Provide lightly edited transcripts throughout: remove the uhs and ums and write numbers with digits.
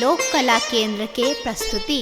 लोक कला केंद्र के प्रस्तुति।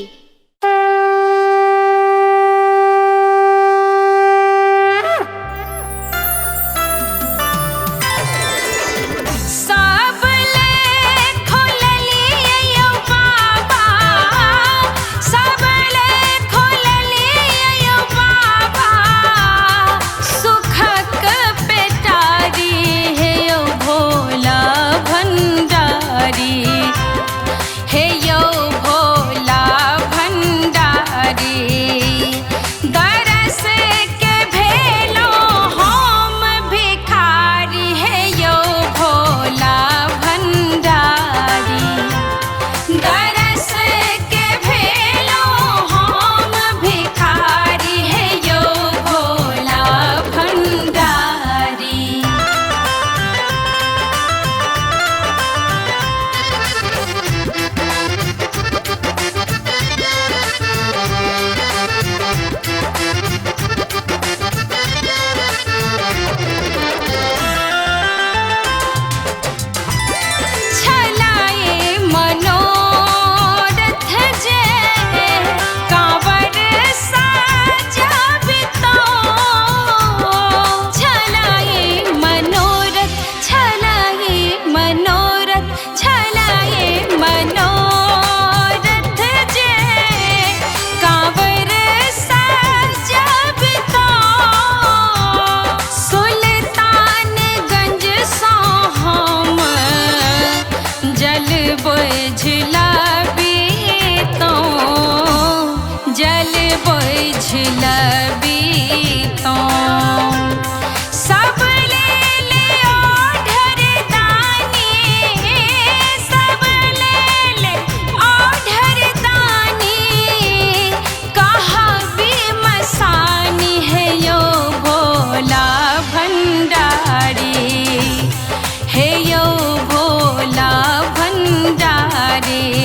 हे यो भोला भंडारी।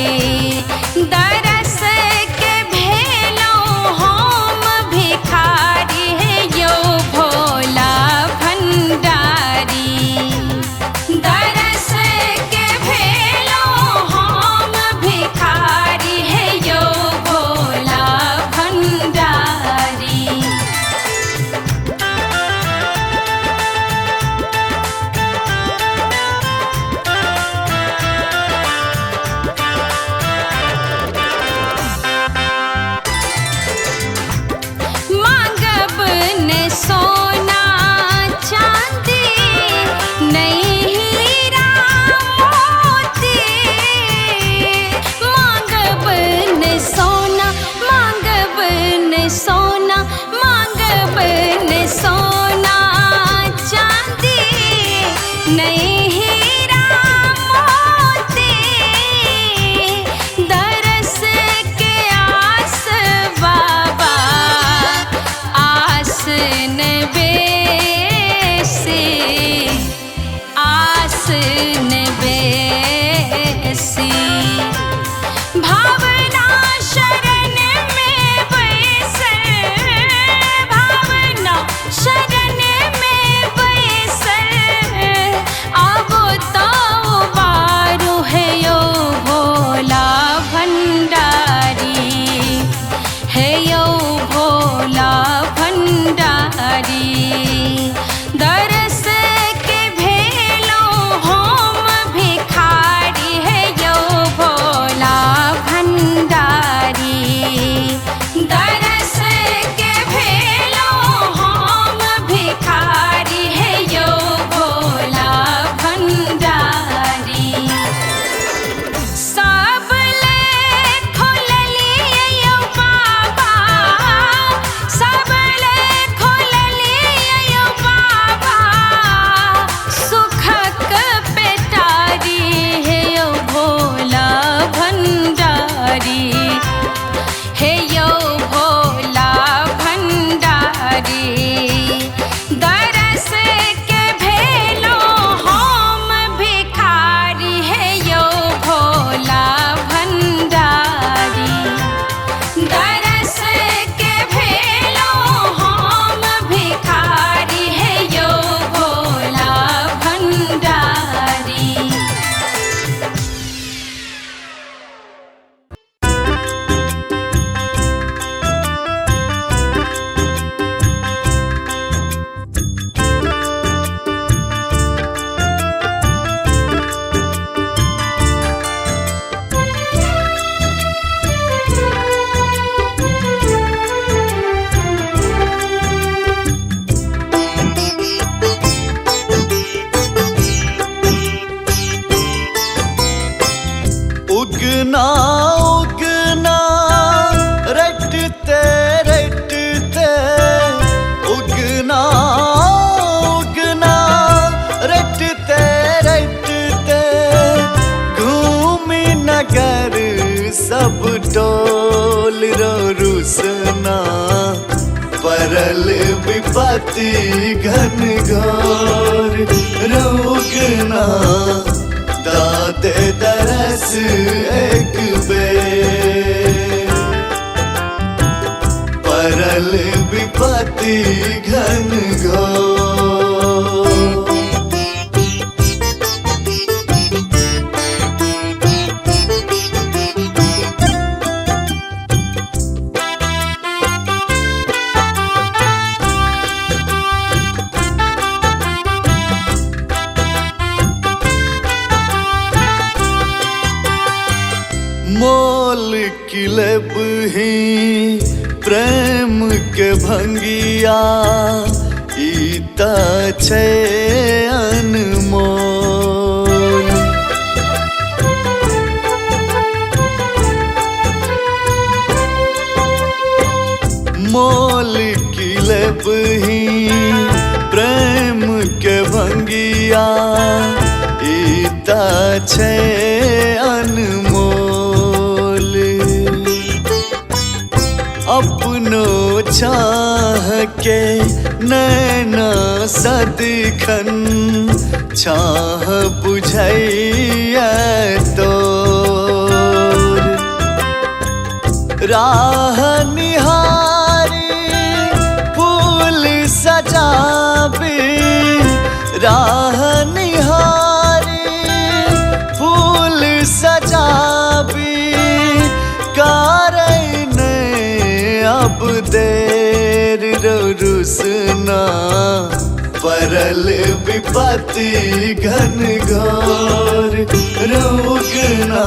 उगना उगना रटते रटते उगना उगना रटते रटते घूमी नगर सब टोल रो रुसना परल विपत्ति घन घोर रोगना दाते तरस एक बेर परल विपत्ति घन घोर। मोल किलब ही प्रेम के भंगिया ईता छे अनमोल। मोल किलब ही प्रेम के भंगिया ईता छे अनमोल। अपनो चाह के नैना सदिखन चाह बुझैया तोर राह निहारी फूल सजाबी राह निहारी फूल सजाबी अब देर रुसना परल विपत्ति घन घोर रोगना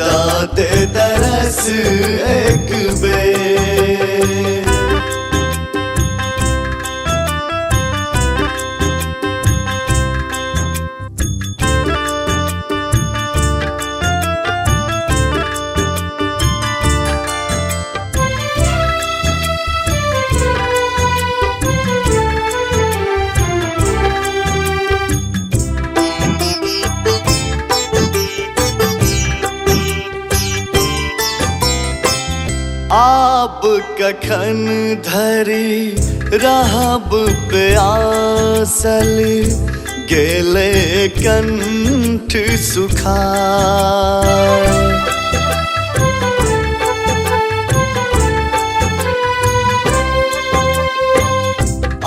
दाते तरस एक बेर। आप कखन धरी रहब प्यासल गेले कंठ सुखाय।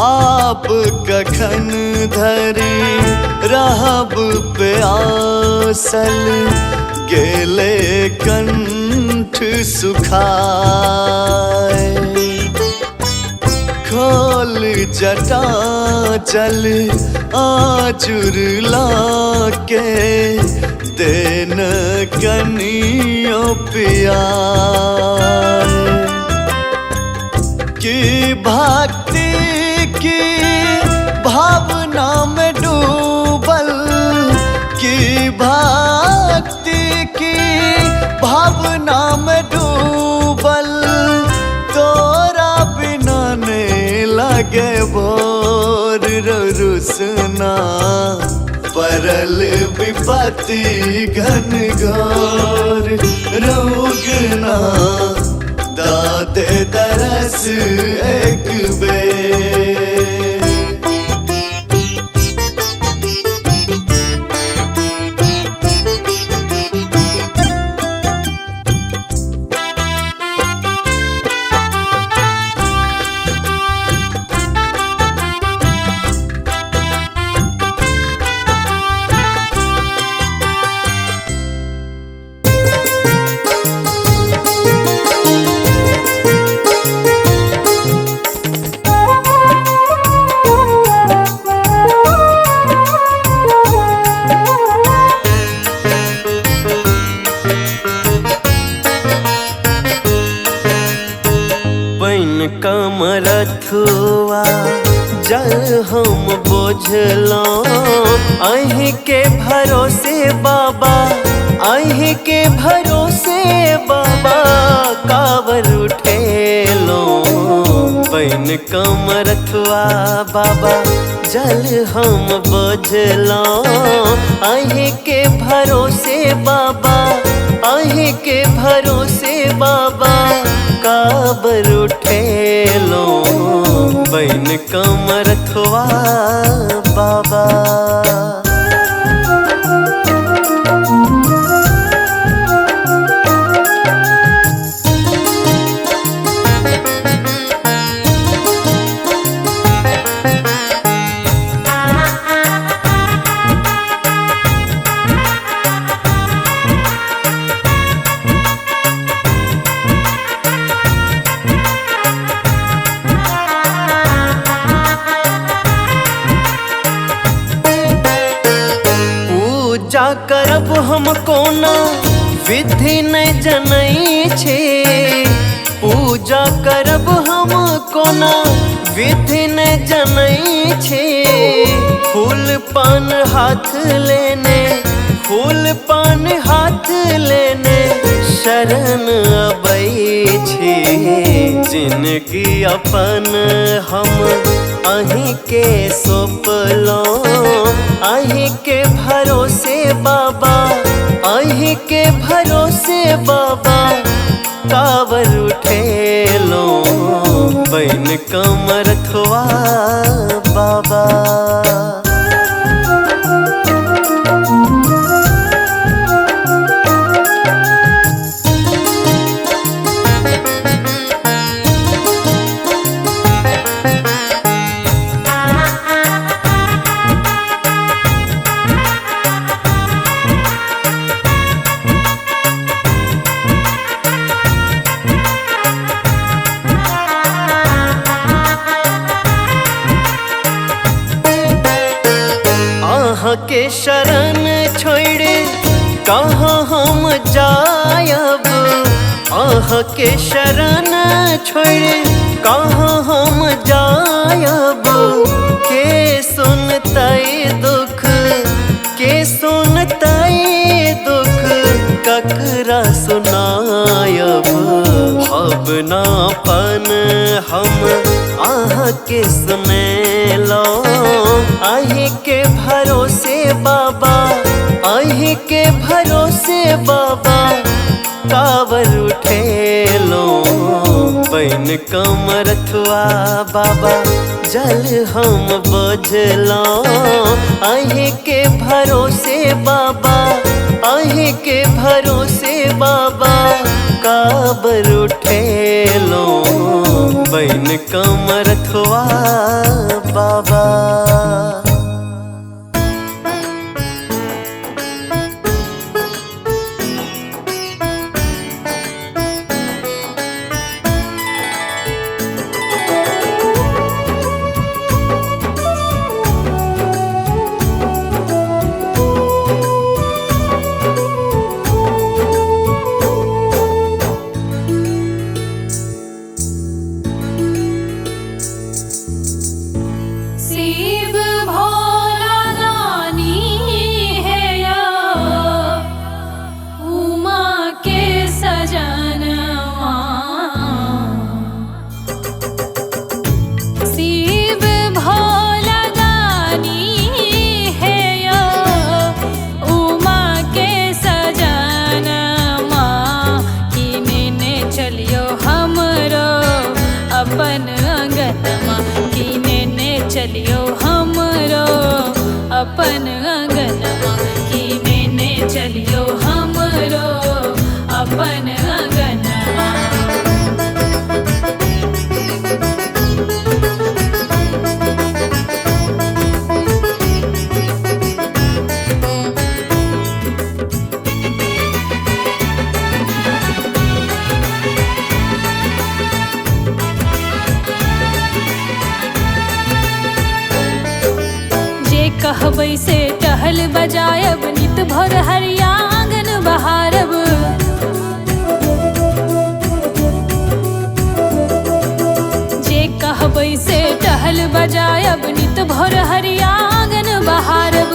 आप कखन धरी रहब प्यासल गेले कंठ सुखाय। खोल जटा चल आजुर लाके देन कनियो पियाय। की भक्ति की भावना में डूबल की भक्ति की भावना में डूबल तोरा बिना ने लगे भोर रुसना परल विपत्ति घन घोर रोगना दाते तरस एक बेर। कमरथुआ जल हम बोझलों अहीं के भरोसे बाबा अहीं के भरोसे बाबा कावर उठेलो बैन कमरथुआ बाबा जल हम बोझलो अहीं के भरोसे बाबा अहीं के भरोसे बाबा काबर उठेलो बैन कमरथुआ बाबा। पूजा करब हम कोना विधि नहीं जनई छे पूजा करब हम कोना विधि नहीं जनई छे फूल पान हाथ लेने फूल पान हाथ लेने शरण अबै छे जिनगी अपन हम अहीं के सौंपलो अहीं के भरोसे बाबा अहीं के भरोसे बाबा कावर उठेलो बैन कमरथुआ बाबा। के शरण छोड़े कहाँ हम जायब आह के शरण छोड़े कहाँ हम जायब के सुनताई दुख के सुनताई दुख ककरा सुनायब भावनापन हम आह के सुने लो अहीं के भरोसे बाबा अहीं के भरोसे बाबा कावर उठेलो बैन कमरथुआ बाबा जल हम बोझलो अहीं के भरोसे बाबा अहीं के भरोसे बाबा काबर उठेलो बैन कमरथुआ बाबा। शिव भोला दानी है या उमा के सजनवा शिव भोला दानी है या उमा के सजनवा किने चलियो हमरो अपन अंगनमा किने चलियो हमरो अपन अंगनमा किने चलियो हमरो अपन अंगनमा। कहबै से टहल बजायब नित भर हरिया आंगन बहारब जे कहबै से टहल बजायब नित भर हरिया आंगन बहारब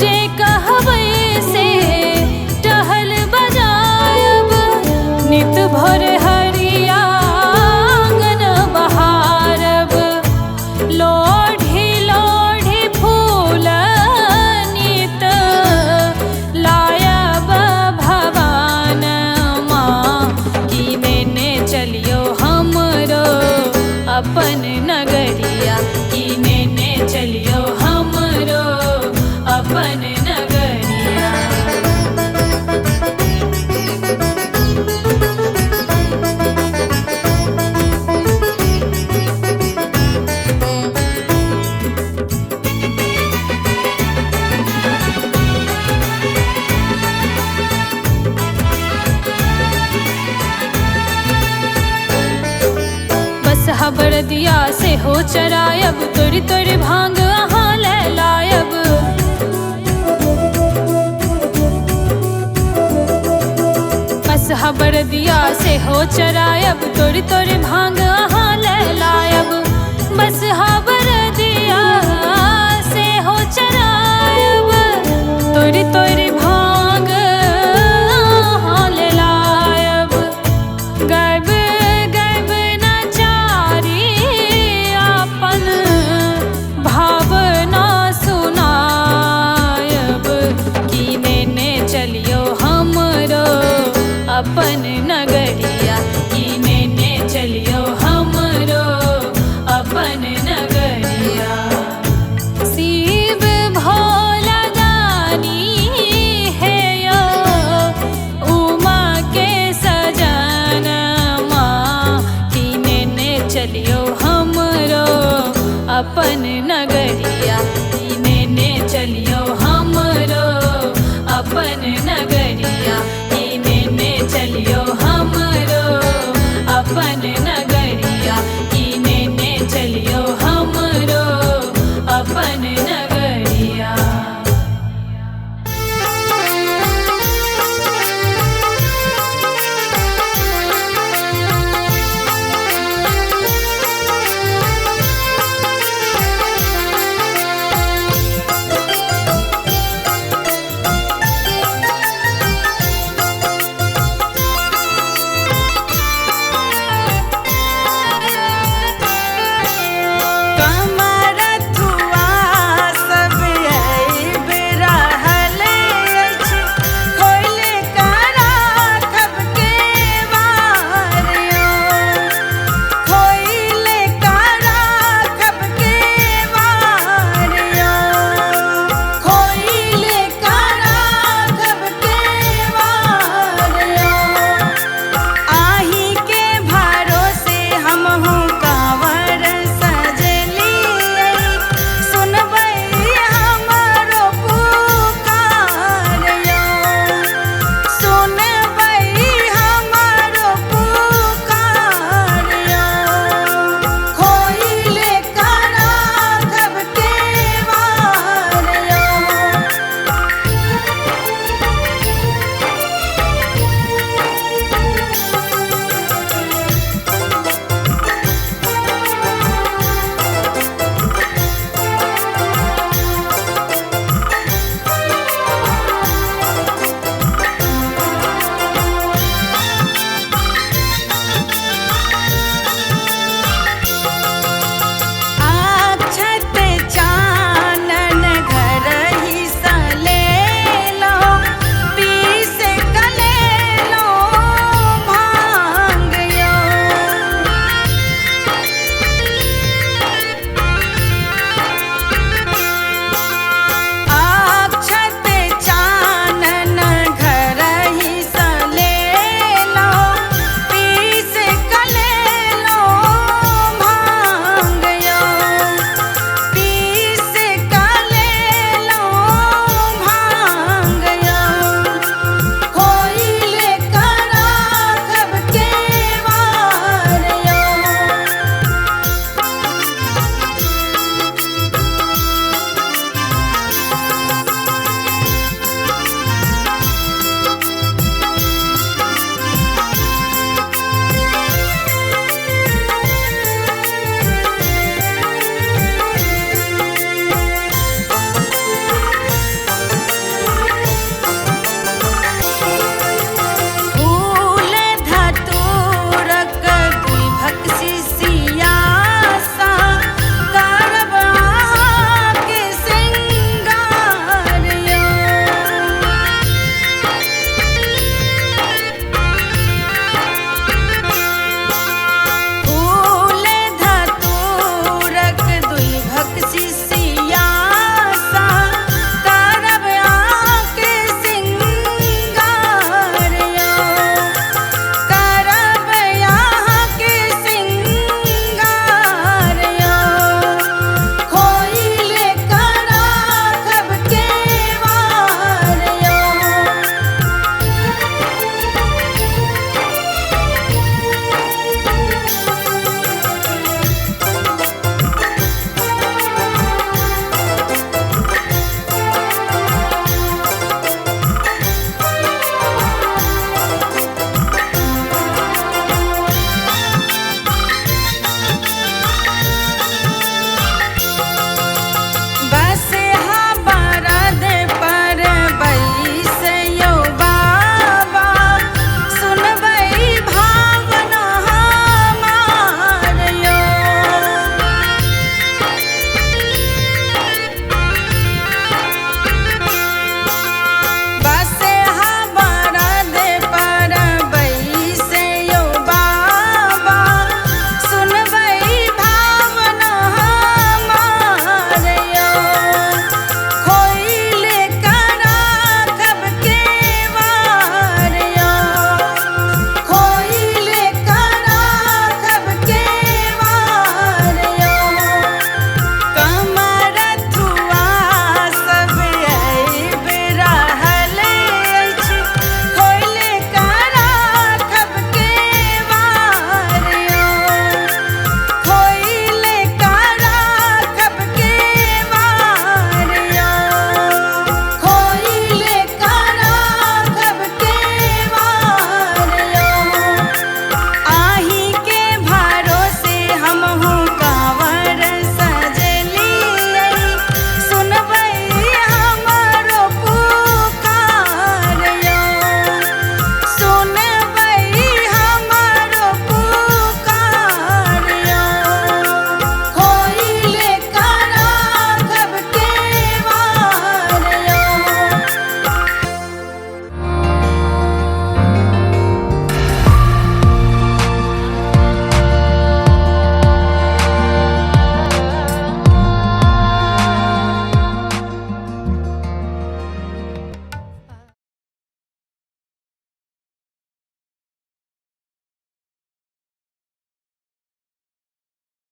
जे कहबै से टहल बजायब भोर हरिया आंगन बहारब लोढ़ी लोढ़ी फूल नित लायब भवान माँ की नेने चलियो हमरो अपन नगरिया की नेने चलियो हमरो अपन नगरिया। बस हबर दिया से हो चरायब तोरी तोरी भांग अहाँ ले लायब। बस हबर दिया से हो चरायब तोरी तोरी भांग अहाँ ले लायब। बस हबर दिया से हो चरायब तोरी तोरी भांग अहाँ ले लायब। गायब गायब नचारी अपन भावना सुनायब की नेने चलियो हमरो अपन नगरिया की नेने चलियो हमरो अपन नगरिया। शिव भोला दानी है यो उमा के सजन माँ की नेने चलियो हमरो अपन नगरिया की नेने चलियो हमरो अपन नगरिया।